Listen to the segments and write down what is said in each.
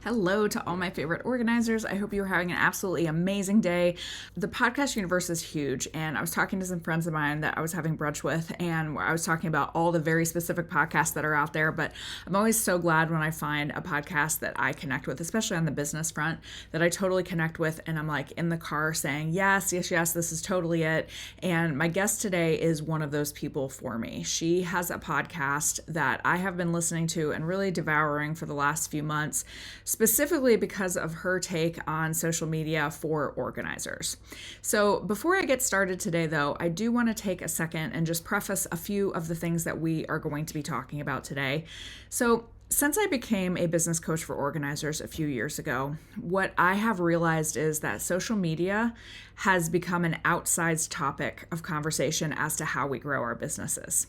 Hello to all my favorite organizers. I hope you're having an absolutely amazing day. The podcast universe is huge, and I was talking to some friends of mine that I was having brunch with, and I was talking about all the very specific podcasts that are out there. But I'm always so glad when I find a podcast that I connect with, especially on the business front, that I totally connect with, and I'm like in the car saying, yes, yes, yes, this is totally it. And my guest today is one of those people for me. She has a podcast that I have been listening to and really devouring for the last few months, specifically because of her take on social media for organizers. So before I get started today, though, I do want to take a second and just preface a few of the things that we are going to be talking about today. So since I became a business coach for organizers a few years ago, what I have realized is that social media has become an outsized topic of conversation as to how we grow our businesses.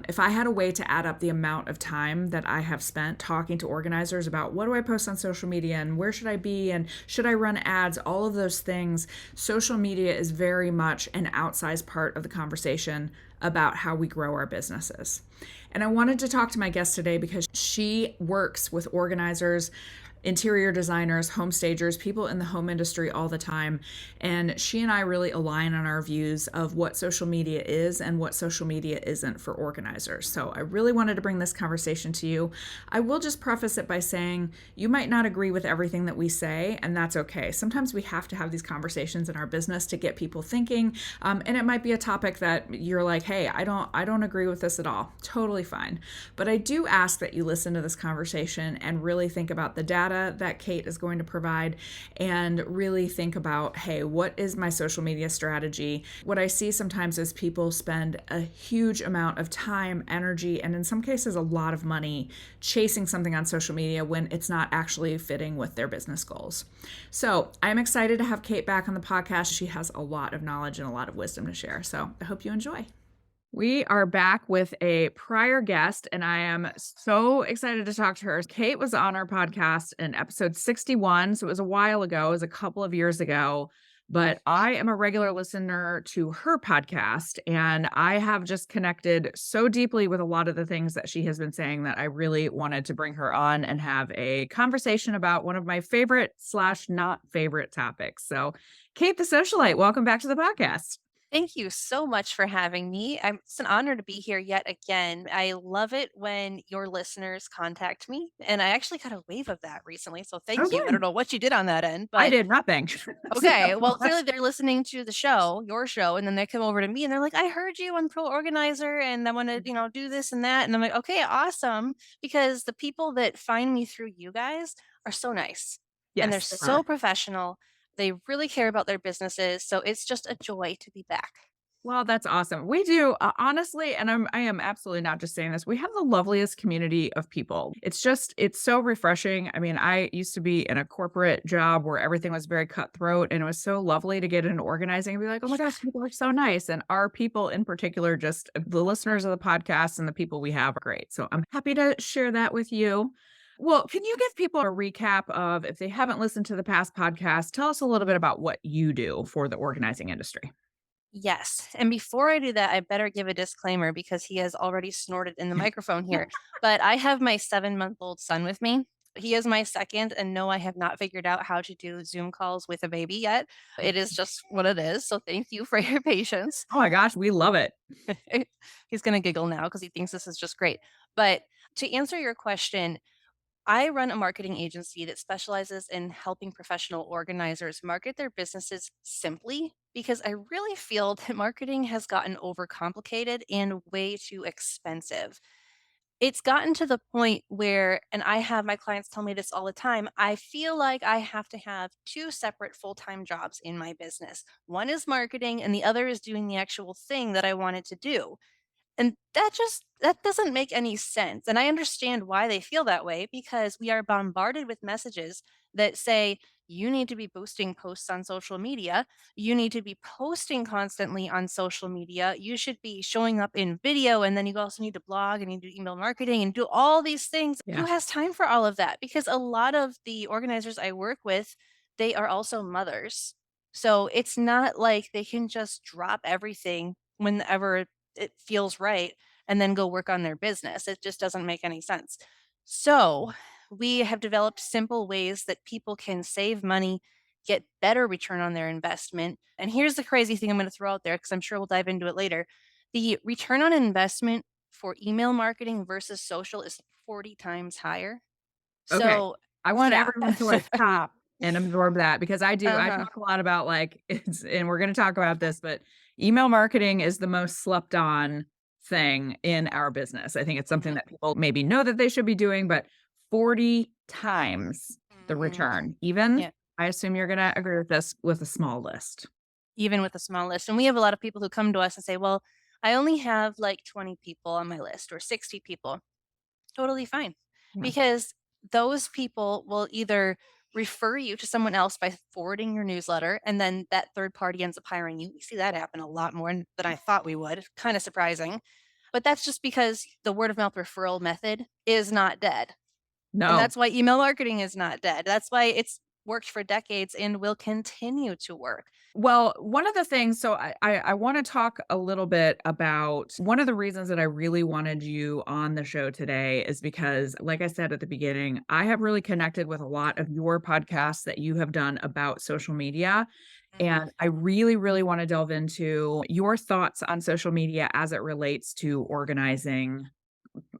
If I had a way to add up the amount of time that I have spent talking to organizers about what do I post on social media and where should I be and should I run ads, all of those things, social media is very much an outsized part of the conversation about how we grow our businesses. And I wanted to talk to my guest today because she works with organizers, interior designers, home stagers, people in the home industry all the time. And she and I really align on our views of what social media is and what social media isn't for organizers. So I really wanted to bring this conversation to you. I will just preface it by saying you might not agree with everything that we say, and that's okay. Sometimes we have to have these conversations in our business to get people thinking. And it might be a topic that you're like, hey, I don't agree with this at all. Totally fine. But I do ask that you listen to this conversation and really think about the data that Kate is going to provide and really think about, hey, what is my social media strategy? What I see sometimes is people spend a huge amount of time, energy, and in some cases a lot of money chasing something on social media when it's not actually fitting with their business goals. So I'm excited to have Kate back on the podcast. She has a lot of knowledge and a lot of wisdom to share. So I hope you enjoy. We are back with a prior guest, and I am so excited to talk to her. Kate was on our podcast in episode 61, so it was a while ago, it was a couple of years ago, but I am a regular listener to her podcast, and I have just connected so deeply with a lot of the things that she has been saying that I really wanted to bring her on and have a conversation about one of my favorite / not favorite topics. So, Kate the Socialite, welcome back to the podcast. Thank you so much for having me. It's an honor to be here yet again. I love it when your listeners contact me, and I actually got a wave of that recently. So thank you. I don't Okay. know what you did on that end, I but did nothing. okay. Well, clearly they're listening to the show, your show, and then they come over to me and they're like, "I heard you on Pro Organizer, and I want to, do this and that." And I'm like, "Okay, awesome," because the people that find me through you guys are so nice, and they're Yes, they so are. professional. They really care about their businesses, so it's just a joy to be back. Well, that's awesome. We do, honestly, and I am absolutely not just saying this. We have the loveliest community of people. It's so refreshing. I mean, I used to be in a corporate job where everything was very cutthroat, and it was so lovely to get into organizing and be like, oh my gosh, people are so nice. And our people in particular, just the listeners of the podcast and the people we have are great. So I'm happy to share that with you. Well, can you give people a recap of, if they haven't listened to the past podcast, tell us a little bit about what you do for the organizing industry? Yes, and before I do that, I better give a disclaimer because he has already snorted in the microphone here. But I have my 7-month-old son with me. He is my second, and no, I have not figured out how to do Zoom calls with a baby yet. It is just what it is. So thank you for your patience. Oh my gosh, we love it. He's gonna giggle now because he thinks this is just great. But to answer your question, I run a marketing agency that specializes in helping professional organizers market their businesses simply because I really feel that marketing has gotten overcomplicated and way too expensive. It's gotten to the point where, and I have my clients tell me this all the time, I feel like I have to have two separate full time jobs in my business. One is marketing, and the other is doing the actual thing that I wanted to do. And that doesn't make any sense, and I understand why they feel that way because we are bombarded with messages that say, "You need to be boosting posts on social media. You need to be posting constantly on social media. You should be showing up in video, and then you also need to blog and you do email marketing and do all these things." Yeah. Who has time for all of that? Because a lot of the organizers I work with, they are also mothers. So, it's not like they can just drop everything whenever it feels right and then go work on their business. It just doesn't make any sense. So, we have developed simple ways that people can save money, get better return on their investment. And here's the crazy thing I'm going to throw out there because I'm sure we'll dive into it later. The return on investment for email marketing versus social is 40 times higher. Okay. So, I want yeah. everyone to, like, stop and absorb that because I Uh-huh. talk a lot about, like, it's and we're gonna talk about this, but email marketing is the most slept on thing in our business. I think it's something Mhm, that people maybe know that they should be doing, but 40 times the mhm. return. Even Yeah, I assume you're gonna agree with this with a small list. even with a small list. And we have a lot of people who come to us and say, "Well, I only have like 20 people on my list or 60 people." Totally fine. Yeah. Because those people will either refer you to someone else by forwarding your newsletter, and then that third party ends up hiring you. We see that happen a lot more than I thought we would. Kind of surprising. But that's just because the word of mouth referral method is not dead. And No. that's why email marketing is not dead. That's why it's worked for decades and will continue to work. Well, one of the things so I wanna talk a little bit about one of the reasons that I really wanted you on the show today is because, like I said at the beginning, I have really connected with a lot of your podcasts that you have done about social media, Mhm. and I really, really wanna delve into your thoughts on social media as it relates to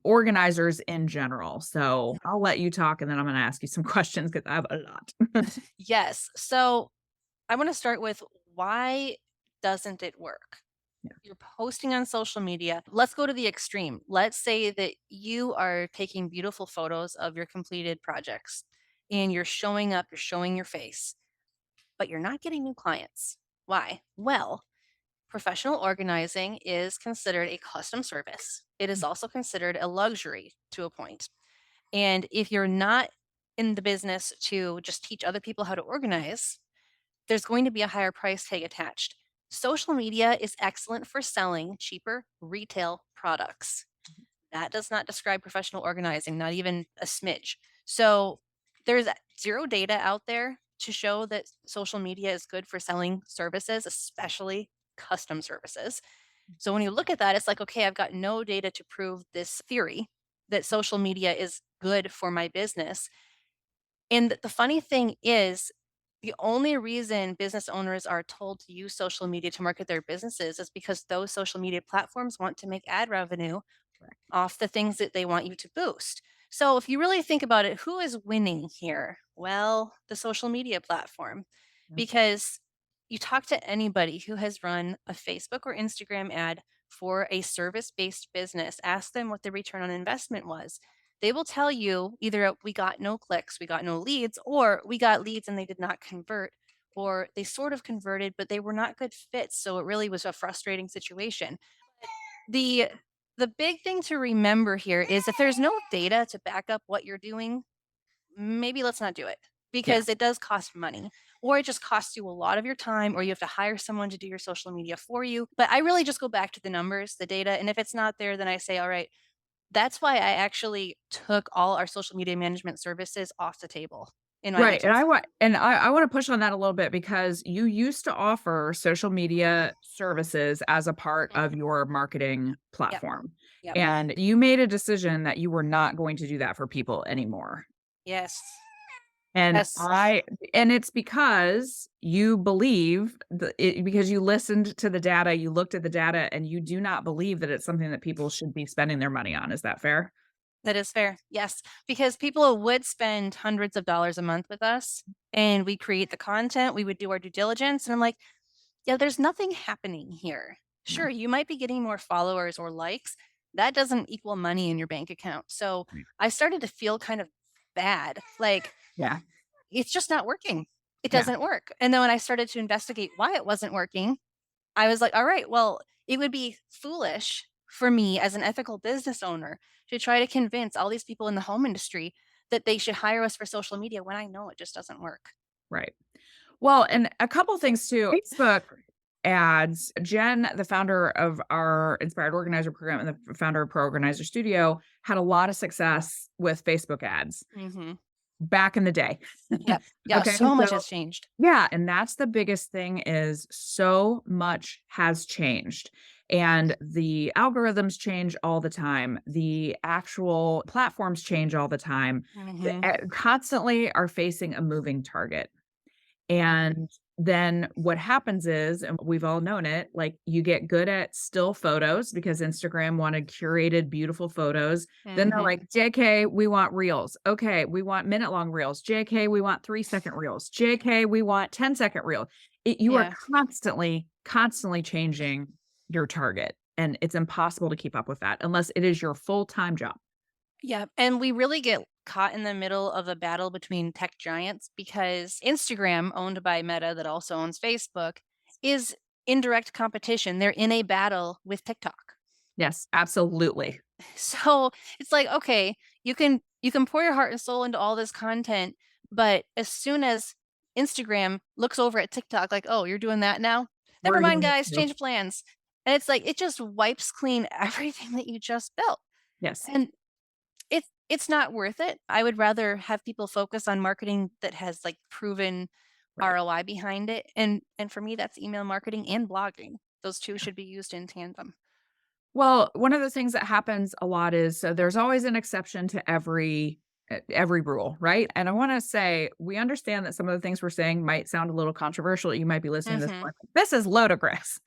organizers in general. So, I'll let you talk, and then I'm gonna ask you some questions because I have a lot. Yes. So I want to start with, why doesn't it work? Yeah. You're posting on social media. Let's go to the extreme. Let's say that you are taking beautiful photos of your completed projects and you're showing up, you're showing your face, but you're not getting new clients. Why? Well, professional organizing is considered a custom service. It is also considered a luxury to a point. And if you're not in the business to just teach other people how to organize, there's going to be a higher price tag attached. Social media is excellent for selling cheaper retail products. That does not describe professional organizing, not even a smidge. So there's zero data out there to show that social media is good for selling services, especially custom services. So when you look at that, it's like, okay, I've got no data to prove this theory that social media is good for my business. And the funny thing is, the only reason business owners are told to use social media to market their businesses is because those social media platforms want to make ad revenue off the things that they want you to boost. So if you really think about it, who is winning here? Well, the social media platform, Yep. because you talk to anybody who has run a Facebook or Instagram ad for a service based business, ask them what the return on investment was. They will tell you either we got no clicks, we got no leads, or we got leads and they did not convert, or they sort of converted, but they were not good fits. So it really was a frustrating situation. The the big thing to remember here is if there's no data to back up what you're doing, maybe let's not do it Yeah. because it does cost money, or it just costs you a lot of your time, or you have to hire someone to do your social media for you. But I really just go back to the numbers, the data. And if it's not there, then I say, all right, that's why I actually took all our social media management services off the table in my Right, and agency. I wanna push on that a little bit because you used to offer social media services as a part of Mhm. your marketing Yep. platform, Yep. and you made a decision that you were not going to do that for people anymore, Yes. and Yes. I and it's because you believe because you listened to the data, you looked at the data, and you do not believe that it's something that people should be spending their money on, is that fair? That is fair. Yes, because people would spend hundreds of dollars a month with us and we create the content, we would do our due diligence. And I'm like, yeah, there's nothing happening here. No. Sure, you might be getting more followers or likes. That doesn't equal money in your bank account. So Right. I started to feel kind of bad. Like, Yeah, it's just not working. It yeah, doesn't work. And then when I started to investigate why it wasn't working, I was like, all right, well, it would be foolish for me as an ethical business owner to try to convince all these people in the home industry that they should hire us for social media when I know it just doesn't work. right. Well, and a couple things too. Facebook ads. Jen, the founder of our Inspired Organizer program and the founder of Pro Organizer Studio, had a lot of success with Facebook ads. Mhm. back in the day. Yep. Yeah, Okay, so much so has changed. yeah, and that's the biggest thing is so much has changed. And the algorithms change all the time. The actual platforms change all the time. Mhm. Constantly are facing a moving target. And then what happens is, and we've all known it, like you get good at still photos because Instagram wanted curated, beautiful photos. Then they're Mhm. like, JK, we want reels. Okay, we want minute long reels. JK, we want 3 second reels. JK, we want 10-second reel. You are Yeah. constantly changing your target. And it's impossible to keep up with that unless it is your full time job. Yeah, and we really get caught in the middle of a battle between tech giants because Instagram, owned by Meta that also owns Facebook, is in direct competition. They're in a battle with TikTok. Yes, absolutely. So, it's like, okay, you can pour your heart and soul into all this content, but as soon as Instagram looks over at TikTok like, "Oh, you're doing that now? Never We're mind, doing it guys, too. change plans." And it's like it just wipes clean everything that you just built. Yes. And it's not worth it. I would rather have people focus on marketing that has, like, proven Right. ROI behind it, and for me, that's email marketing and blogging. Those 2 should be used in tandem. Well, one of the things that happens a lot is so there's always an exception to every rule, right? And I want to say we understand that some of the things we're saying might sound a little controversial. You might be listening to this Mhm. going, "This is ludicrous."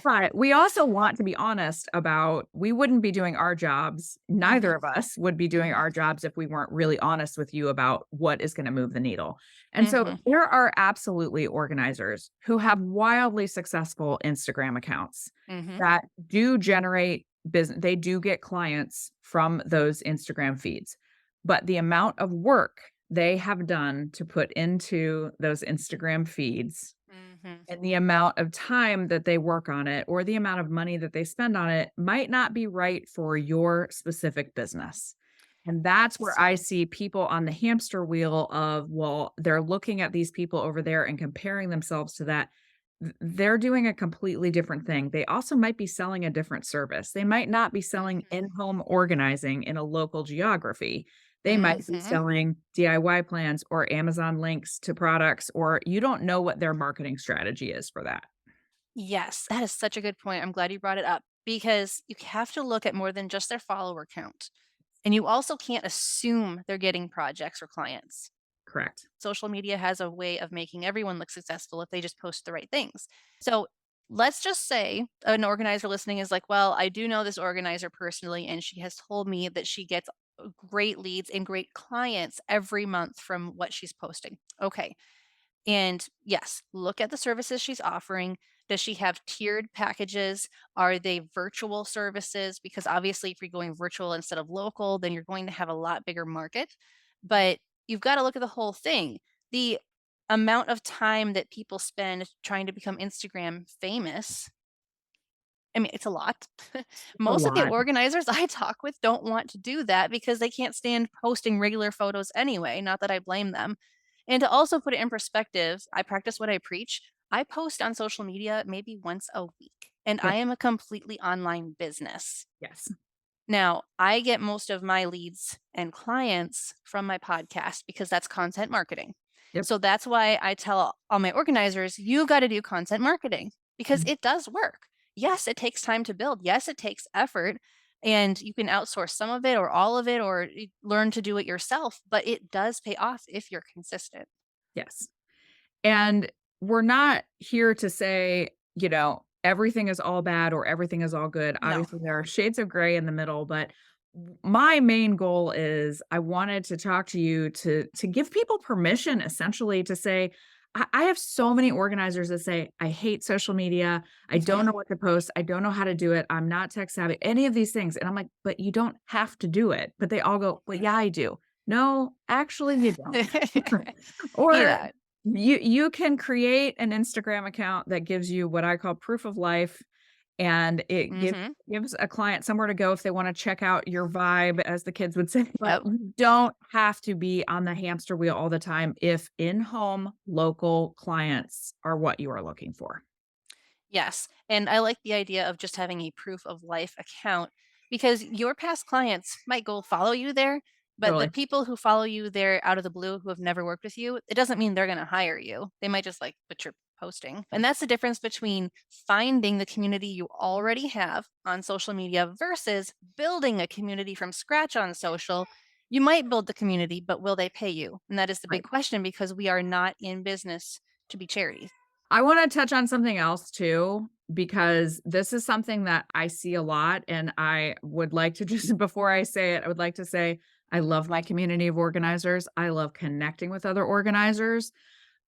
But we also want to be honest about we wouldn't be doing our jobs. Neither Mhm. of us would be doing our jobs if we weren't really honest with you about what is going to move the needle. And so Mhm. there are absolutely organizers who have wildly successful Instagram accounts Mhm. that do generate business. They do get clients from those Instagram feeds. But the amount of work they have done to put into those Instagram feeds Mhm. and the amount of time that they work on it or the amount of money that they spend on it might not be right for your specific business. And that's where Yes. I see people on the hamster wheel of, well, they're looking at these people over there and comparing themselves to that. They're doing a completely different thing. They also might be selling a different service. They might not be selling Mhm. in-home organizing in a local geography. They might be Mhm. selling DIY plans or Amazon links to products, or you don't know what their marketing strategy is for that. Yes, that is such a good point. I'm glad you brought it up because you have to look at more than just their follower count. And you also can't assume they're getting projects or clients. Correct. Social media has a way of making everyone look successful if they just post the right things. So let's just say an organizer listening is like, well, I do know this organizer personally, and she has told me that she gets great leads and great clients every month from what she's posting. Okay. And yes, look at the services she's offering. Does she have tiered packages? Are they virtual services? Because obviously, if you're going virtual instead of local, then you're going to have a lot bigger market. But you've got to look at the whole thing. The amount of time that people spend trying to become Instagram famous, I mean, it's a lot. A Most of the lot. organizers I talk with don't want to do that because they can't stand posting regular photos anyway. Not that I blame them. And to also put it in perspective, I practice what I preach. I post on social media maybe once a week, and I Yep. am a completely online business. Yes. Now, I get most of my leads and clients from my podcast because that's content marketing. Yep. So that's why I tell all my organizers, you got to do content marketing because Mhm. it does work. Yes, it takes time to build. Yes, it takes effort. And you can outsource some of it or all of it or learn to do it yourself, but it does pay off if you're consistent. Yes. And we're not here to say, everything is all bad or everything is all good. No. Obviously, there are shades of gray in the middle, but my main goal is I wanted to talk to you to give people permission essentially to say, I have so many organizers that say, I hate social media. I don't Mhm. know what to post. I don't know how to do it. I'm not tech savvy, any of these things. And I'm like, but you don't have to do it. But they all go, well, yeah, I do. No, actually, you don't. Or Yeah. you can create an Instagram account that gives you what I call proof of life, and it Mhm. gives a client somewhere to go if they wanna check out your vibe, as the kids would say, but Yep. you don't have to be on the hamster wheel all the time if in-home local clients are what you are looking for. Yes, and I like the idea of just having a proof of life account because your past clients might go follow you there. But the Totally. people who follow you there out of the blue who have never worked with you, it doesn't mean they're going to hire you. They might just like what you're posting. And that's the difference between finding the community you already have on social media versus building a community from scratch on social. You might build the community, but will they pay you? And that is the big Right. question because we are not in business to be charity. I wanna touch on something else too, because this is something that I see a lot, and I would like to just before I say it, I would like to say I love my community of organizers. I love connecting with other organizers,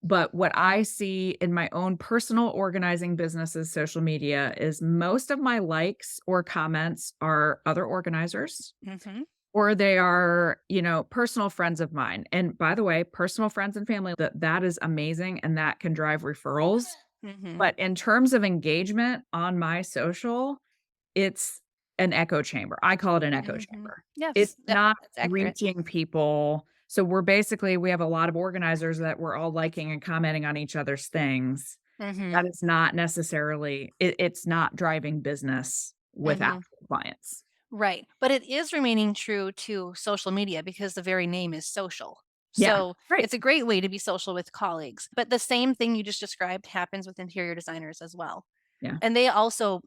but what I see in my own personal organizing business's social media is most of my likes or comments are other organizers, Mm-hmm. or they are, personal friends of mine. And by the way, personal friends and family, that is amazing, and that can drive referrals. Mm-hmm. But in terms of engagement on my social, it's an echo chamber. I call it an echo Mm-hmm. chamber. Yes. It's Yep. not That's accurate. reaching people. So we have a lot of organizers that we're all liking and commenting on each other's things. Mm-hmm. That is not necessarily it's not driving business with Mm-hmm. actual clients. Right. But it is remaining true to social media because the very name is social. Yeah, So right. it's a great way to be social with colleagues. But the same thing you just described happens with interior designers as well. Yeah. And they also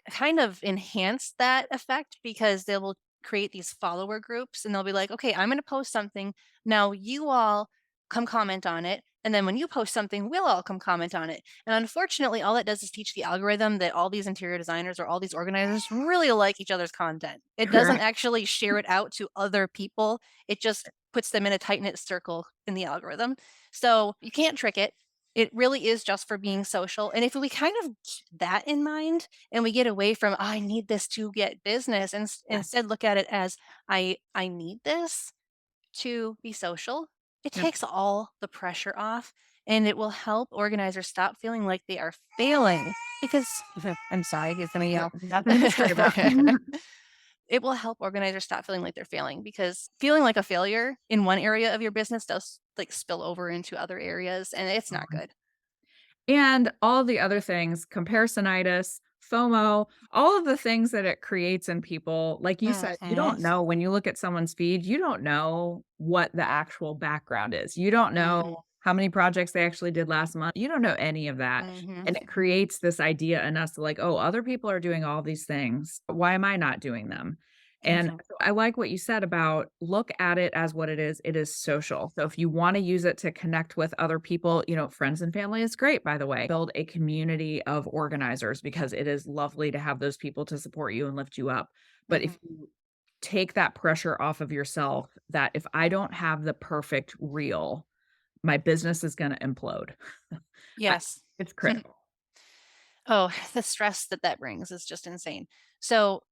kind of enhance that effect because they will create these follower groups and they'll be like, okay, I'm going to post something. Now you all come comment on it. And then when you post something, we'll all come comment on it. And unfortunately, all that does is teach the algorithm that all these interior designers or all these organizers really like each other's content. It doesn't Correct. actually share it out to other people, it just puts them in a tight knit circle in the algorithm. So you can't trick it. It really is just for being social. And if we kind of keep that in mind, and we get away from, "Oh, I need this to get business," and Yes. instead look at it as I need this to be social. It Yep. takes all the pressure off and it will help organizers stop feeling like they are failing because I'm sorry, he's gonna Yep. yell. Nothing to say about. It will help organizers stop feeling like they're failing because feeling like a failure in one area of your business does like spill over into other areas and it's not good. And all the other things, comparisonitis, FOMO, all of the things that it creates in people, like you said, you Mhm. don't know when you look at someone's feed, you don't know what the actual background is. You don't know Mhm. how many projects they actually did last month. You don't know any of that. Mhm. And it creates this idea in us like, oh, other people are doing all these things. Why am I not doing them? And Mhm. so I like what you said about look at it as what it is. It is social. So if you want to use it to connect with other people, friends and family is great, by the way. Build a community of organizers because it is lovely to have those people to support you and lift you up. But Mhm. if you take that pressure off of yourself, that if I don't have the perfect reel, my business is going to implode. I, Yes. it's critical. Oh, the stress that that brings is just insane. So,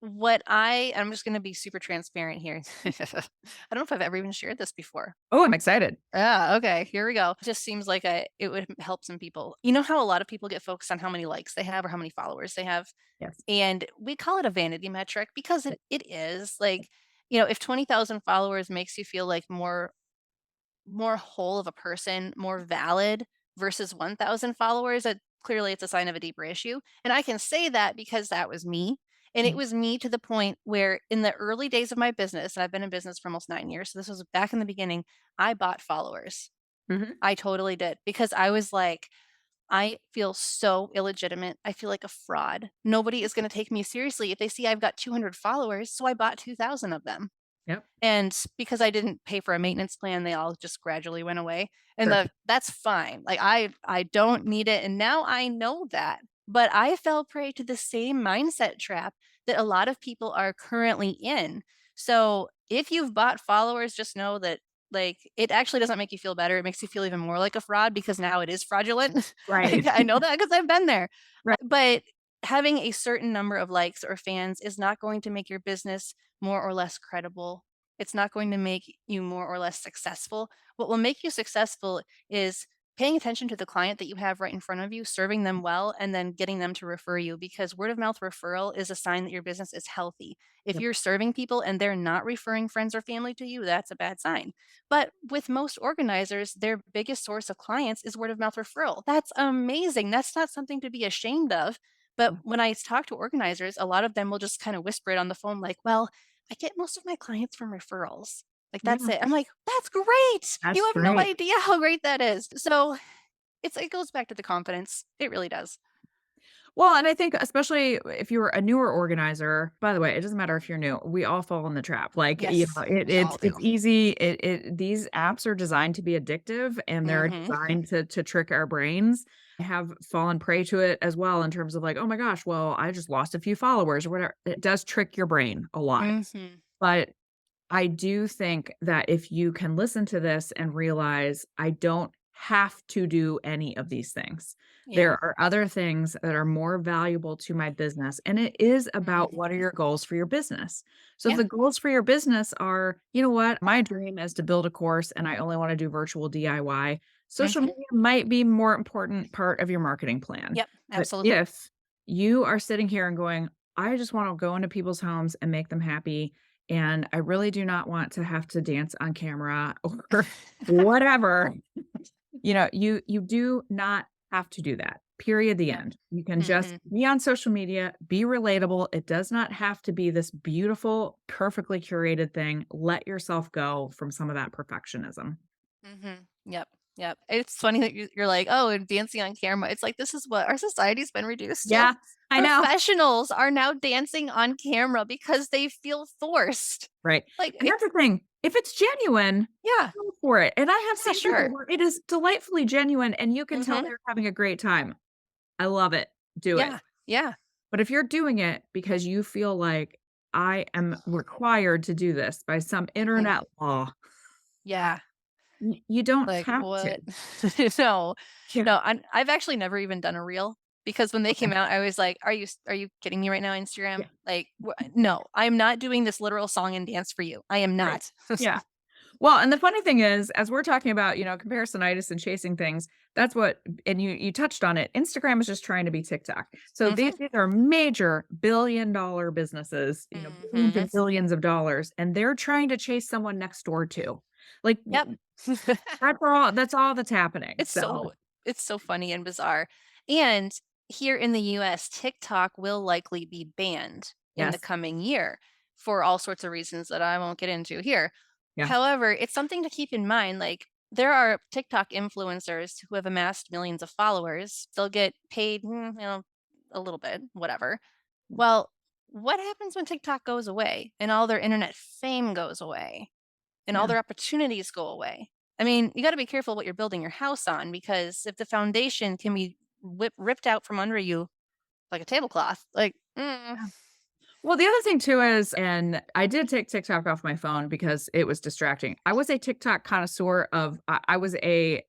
I'm just gonna be super transparent here. I don't know if I've ever even shared this before. Oh, I'm excited. Ah, okay, here we go. Just seems like it would help some people. You know how a lot of people get focused on how many likes they have or how many followers they have? Yes. And we call it a vanity metric because it is like, if 20,000 followers makes you feel like more whole of a person, more valid versus 1,000 followers, clearly it's a sign of a deeper issue. And I can say that because that was me. And it Mhm. was me to the point where in the early days of my business, and I've been in business for almost 9 years. So this was back in the beginning, I bought followers. Mhm. I totally did because I was like, I feel so illegitimate. I feel like a fraud. Nobody is going to take me seriously if they see I've got 200 followers. So I bought 2,000 of them. Yep. And because I didn't pay for a maintenance plan, they all just gradually went away, and Sure. that's fine. Like, I don't need it, and now I know that. But I fell prey to the same mindset trap that a lot of people are currently in. So, if you've bought followers, just know that, like, it actually doesn't make you feel better, it makes you feel even more like a fraud because now it is fraudulent. Right. I know that because 'cause I've been there. Right. But having a certain number of likes or fans is not going to make your business more or less credible. It's not going to make you more or less successful. What will make you successful is paying attention to the client that you have right in front of you, serving them well, and then getting them to refer you because word of mouth referral is a sign that your business is healthy. If Yep. you're serving people and they're not referring friends or family to you, that's a bad sign. But with most organizers, their biggest source of clients is word of mouth referral. That's amazing. That's not something to be ashamed of. But when I talk to organizers, a lot of them will just kind of whisper it on the phone, like, well, I get most of my clients from referrals. Like, that's Yeah, it. I'm like, "That's great. You that's have no great. idea how great that is." So, it goes back to the confidence. It really does. Well, and I think especially if you're a newer organizer, by the way, it doesn't matter if you're new. We all fall in the trap. Like, Yes, we all it's do. easy. These apps are designed to be addictive and they're Mhm. designed to trick our brains. I have fallen prey to it as well in terms of like, oh my gosh, well, I just lost a few followers or whatever. It does trick your brain a lot. Mhm. But I do think that if you can listen to this and realize I don't have to do any of these things. Yeah. There are other things that are more valuable to my business. And it is about Mhm. what are your goals for your business. So if Yeah. the goals for your business are, you know what, my dream is to build a course and I only want to do virtual DIY, social Mhm. media might be more important part of your marketing plan. Yep, But absolutely. if you are sitting here and going, I just want to go into people's homes and make them happy and I really do not want to have to dance on camera or whatever. You do not have to do that. Period, the Yep. end. You can just Mhm. be on social media, be relatable. It does not have to be this beautiful, perfectly curated thing. Let yourself go from some of that perfectionism. Mhm. Yep. Yep. It's funny that you're like, "Oh, and dancing on camera." It's like, this is what our society's been reduced to. Yeah, I know. Professionals are now dancing on camera because they feel forced. Right. Like, And that's it's the thing. If it's genuine, yeah. go for it. And I have Yeah, seen people sure. where it is delightfully genuine and you can tell Mhm. they're having a great time. I love it. Do it. Yeah. Yeah. But if you're doing it because you feel like I am required to do this by some Mhm. internet law, Yeah. you don't Like, have to. what? No. Yeah. No, I've actually never even done a reel because when they Okay. came out, I was like, are you kidding me right now, Yeah. Instagram? Like, no, I'm not doing this literal song and dance for you. I am Right. not." Yeah. Well, and the funny thing is, as we're talking about, comparisonitis and chasing things, that's what and you touched on it. Instagram is just trying to be TikTok. So these Mhm. these are major billion-dollar businesses, billions Mhm. and billions of dollars, and they're trying to chase someone next door too. Like Yep. that's all that's happening. It's So, so it's so funny and bizarre. And here in the US, TikTok will likely be banned in the yes. coming year for all sorts of reasons that I won't get into here. Yeah. However, it's something to keep in mind. Like, there are TikTok influencers who have amassed millions of followers. They'll get paid, a little bit, whatever. Well, what happens when TikTok goes away and all their internet fame goes away? And all Yeah. their opportunities go away. I mean, you got to be careful what you're building your house on because if the foundation can be ripped out from under you like a tablecloth, like, Well, the other thing too is and I did take TikTok off my phone because it was distracting. I was a TikTok connoisseur of I was I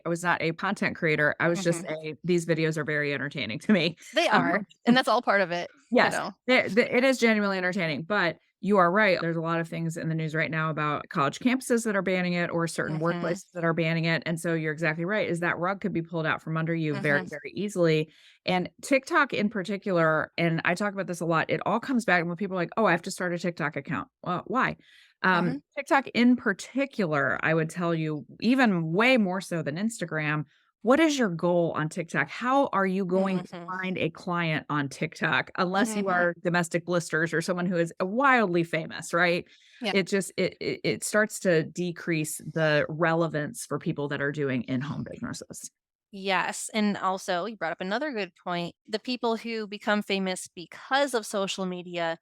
was not a content creator. I was just mhm. these videos are very entertaining to me. They Um, are, and that's all part of it, you yes, know. it is genuinely entertaining, but you are right. There's a lot of things in the news right now about college campuses that are banning it or certain Mhm. workplaces that are banning it. And so you're exactly right, is that rug could be pulled out from under you very, Mhm. very easily. And TikTok in particular, and I talk about this a lot, it all comes back when people are like, oh, I have to start a TikTok account. Well, why? Mhm. TikTok in particular, I would tell you, even way more so than Instagram, what is your goal on TikTok? How are you going to Mhm. find a client on TikTok unless you Mhm. are domestic blisters or someone who is wildly famous, right? Yeah. It starts to decrease the relevance for people that are doing in-home businesses. Yes, and also you brought up another good point. The people who become famous because of social media,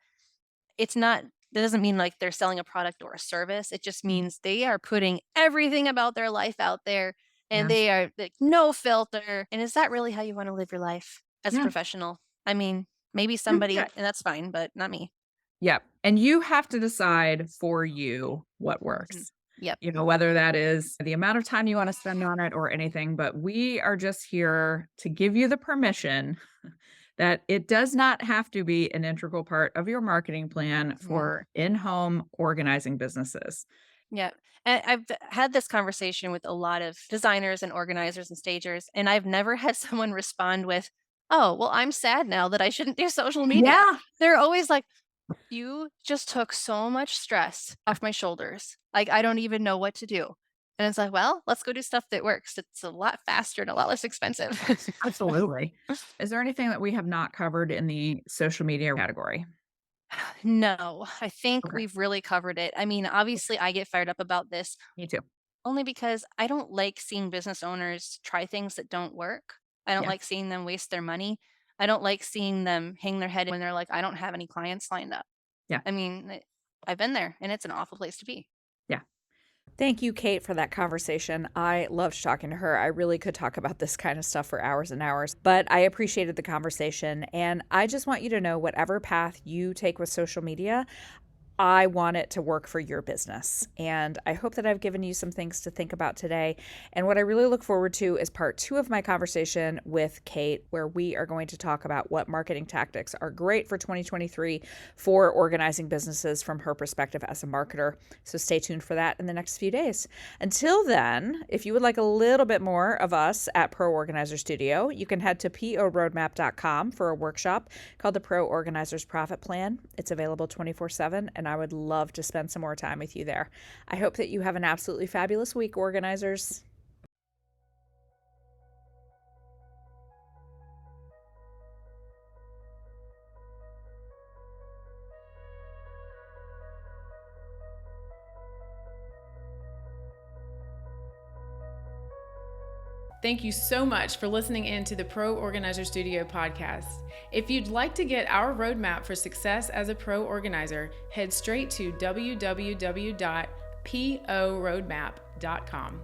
it's not that doesn't mean like they're selling a product or a service. It just Mhm. means they are putting everything about their life out there and Yeah. they are like no filter. And is that really how you want to live your life as a Yeah. professional? I mean, maybe You should. somebody, and that's fine, but not me. Yep, and you have to decide for you what Mhm. works. Yep. Whether that is the amount of time you wanna spend on it or anything, but we are just here to give you the permission that it does not have to be an integral part of your marketing plan Mhm. for in-home organizing businesses. Yep. And I've had this conversation with a lot of designers and organizers and stagers, and I've never had someone respond with, "Oh, well, I'm sad now that I shouldn't do social media." Yeah. They're always like, "You just took so much stress off my shoulders. Like, I don't even know what to do." And it's like, "Well, let's go do stuff that works. It's a lot faster and a lot less expensive." Absolutely. Is there anything that we have not covered in the social media category? No, I think Okay. we've really covered it. I mean, obviously, I get fired up about this Me too. only because I don't like seeing business owners try things that don't work. I don't Yeah. like seeing them waste their money. I don't like seeing them hang their head when they're like, I don't have any clients lined up. Yeah. I mean, I've been there and it's an awful place to be. Yeah. Thank you, Kate, for that conversation. I loved talking to her. I really could talk about this kind of stuff for hours and hours, but I appreciated the conversation. And I just want you to know whatever path you take with social media, I want it to work for your business. And I hope that I've given you some things to think about today. And what I really look forward to is part 2 of my conversation with Kate, where we are going to talk about what marketing tactics are great for 2023 for organizing businesses from her perspective as a marketer. So stay tuned for that in the next few days. Until then, if you would like a little bit more of us at Pro Organizer Studio, you can head to PORoadmap.com for a workshop called the Pro Organizer's Profit Plan. It's available 24/7, and I would love to spend some more time with you there. I hope that you have an absolutely fabulous week, organizers. Thank you so much for listening in to the Pro Organizer Studio podcast. If you'd like to get our roadmap for success as a pro organizer, head straight to www.poroadmap.com.